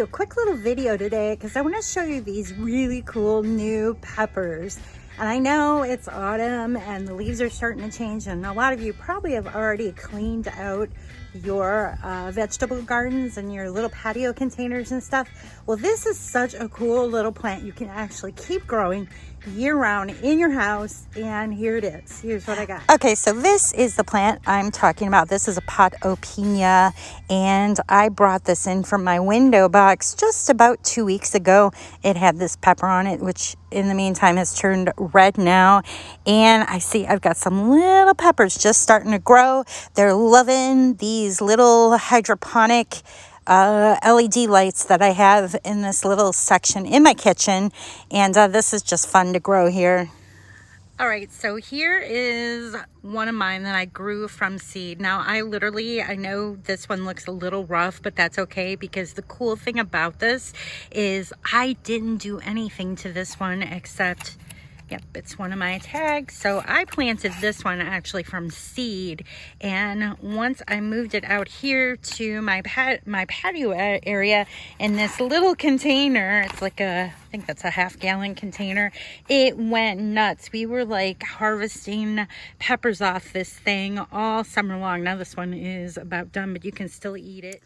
a quick little video today because I want to show you these really cool new peppers. And I know it's autumn and the leaves are starting to change, and a lot of you probably have already cleaned out your vegetable gardens and your little patio containers and stuff. Well, this is such a cool little plant. You can actually keep growing year round in your house, and here it is. Here's what I got. Okay, so this is the plant I'm talking about. This is a Pot-A-Peno, and I brought this in from my window box just about 2 weeks ago. It had this pepper on it, which in the meantime has turned red now, and I see I've got some little peppers just starting to grow. They're loving these little hydroponic LED lights that I have in this little section in my kitchen, and this is just fun to grow here. All right, so here is one of mine that I grew from seed. Now I know this one looks a little rough, but that's okay, because the cool thing about this is I didn't do anything to this one except, yep, it's one of my tags. So I planted this one actually from seed, and once I moved it out here to my patio area in this little container, it's like I think that's a half-gallon container, it went nuts. We were like harvesting peppers off this thing all summer long. Now this one is about done, but you can still eat it.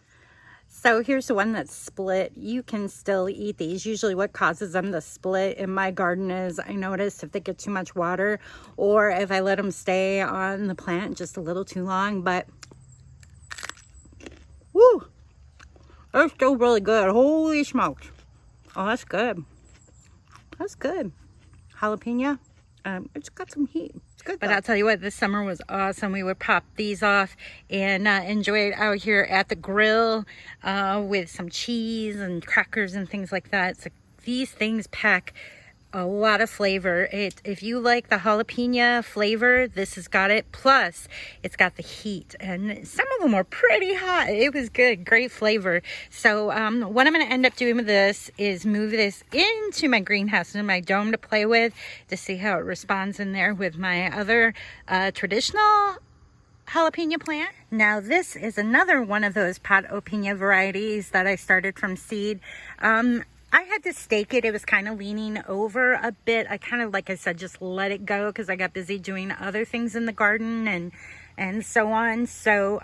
So here's the one that's split. You can still eat these. Usually what causes them to split in my garden is I notice if they get too much water, or if I let them stay on the plant just a little too long. But woo, they're still really good. Holy smokes. Oh, that's good. That's good. Jalapeno. It's got some heat. It's good, but I'll tell you what, this summer was awesome. We would pop these off and enjoy it out here at the grill with some cheese and crackers and things like that. So these things pack a lot of flavor. If you like the jalapeno flavor, this has got it. Plus, it's got the heat, and some of them were pretty hot. It was good, great flavor. So what I'm going to end up doing with this is move this into my greenhouse and my dome to play with, to see how it responds in there with my other traditional jalapeno plant. Now this is another one of those Pot-A-Peno varieties that I started from seed. I had to stake it. It was kind of leaning over a bit. I kind of, like I said, just let it go because I got busy doing other things in the garden and so on. So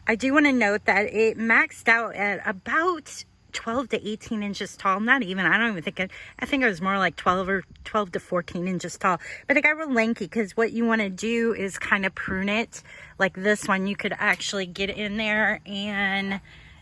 I do want to note that it maxed out at about 12 to 18 inches tall. Not even, I don't even think it, I think it was more like 12 to 14 inches tall. But it got real lanky, because what you want to do is kind of prune it. Like this one, you could actually get in there and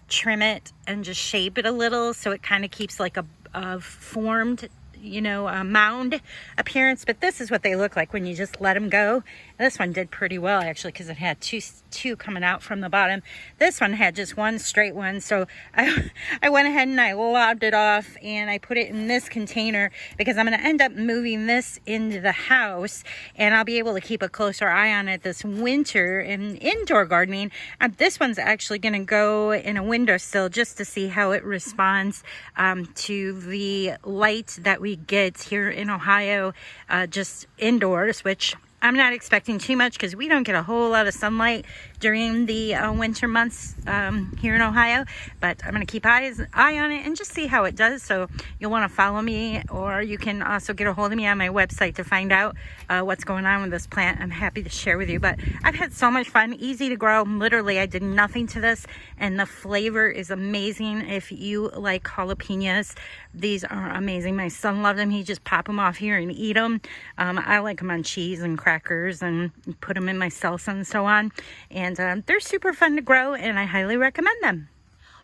trim it and just shape it a little, so it kind of keeps like a formed, a mound appearance. But this is what they look like when you just let them go. This one did pretty well actually, because it had two coming out from the bottom. This one had just one straight one, so I went ahead and I lobbed it off and I put it in this container, because I'm going to end up moving this into the house, and I'll be able to keep a closer eye on it this winter in indoor gardening. This one's actually going to go in a windowsill just to see how it responds to the light that we get here in Ohio, just indoors, which I'm not expecting too much, because we don't get a whole lot of sunlight during the winter months here in Ohio. But I'm going to keep eye on it and just see how it does. So you'll want to follow me, or you can also get a hold of me on my website to find out what's going on with this plant. I'm happy to share with you. But I've had so much fun. Easy to grow. Literally, I did nothing to this, and the flavor is amazing. If you like jalapenos, these are amazing. My son loved them. He just pop them off here and eat them. I like them on cheese and crackers, and put them in my salsa and so on. And they're super fun to grow, and I highly recommend them.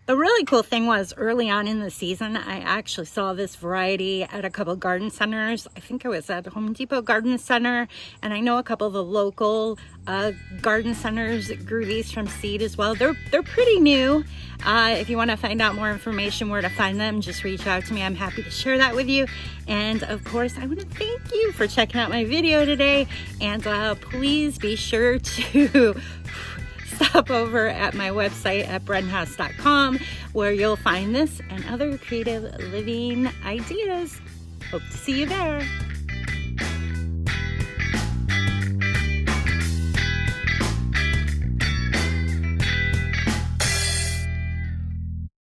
The really cool thing was, early on in the season, I actually saw this variety at a couple garden centers. I think I was at Home Depot Garden Center, and I know a couple of the local garden centers grew these from seed as well. They're pretty new. If you want to find out more information where to find them, just reach out to me. I'm happy to share that with you. And of course, I want to thank you for checking out my video today. And please be sure to stop over at my website at brenhouse.com, where you'll find this and other creative living ideas. Hope to see you there.